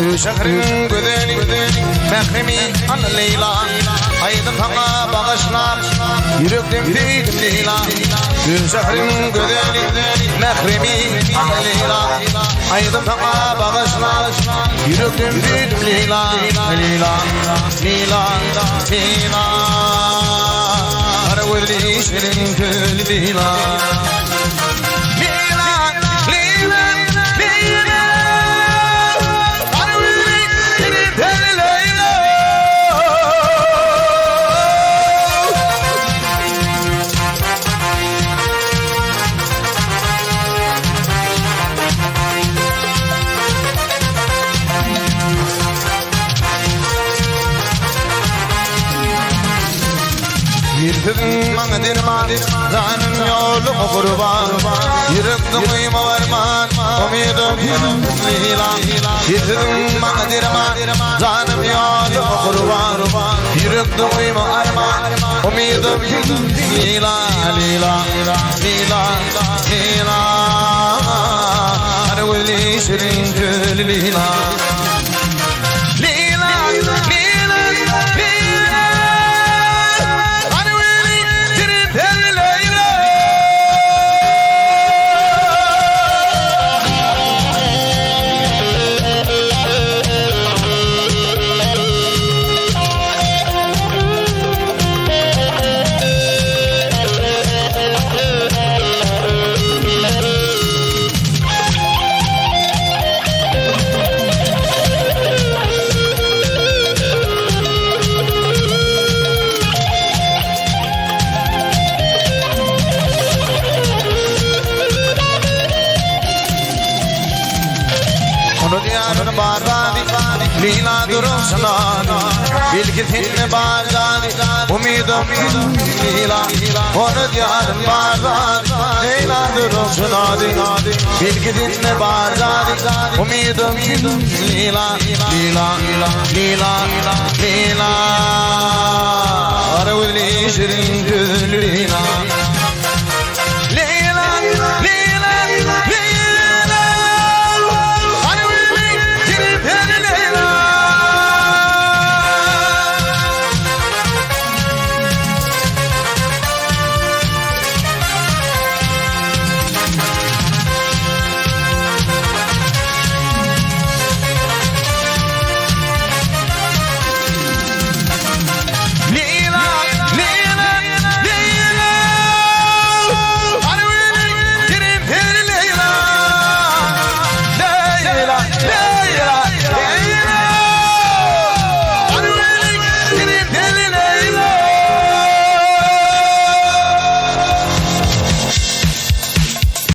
Şehrin güzeli Mehremi an Leyla Aydın sana bağışlar Yürekten feydim Leyla Şehrin güzeli Mehremi an Leyla Aydın sana bağışlar Yürekten feydim Leyla Leyla Leyla Leyla Arveli şirin gül Leyla Yirdim bana dirman, zanım yolu kurban Yirdim uyuma varman, umidum lila Yirdim bana dirman, zanım yolu kurban Yirdim uyuma arman, umidum lila Lila, lila, lila Arveli şirin gül lila Lila, lila, lila Diyarın bağrani, lila durum sanani Bilgithin bağrani, umidum lila Onu diyarın bağrani, lila durum sanani Bilgithin bağrani, umidum lila Lila, lila, lila Arveli şirin gül lila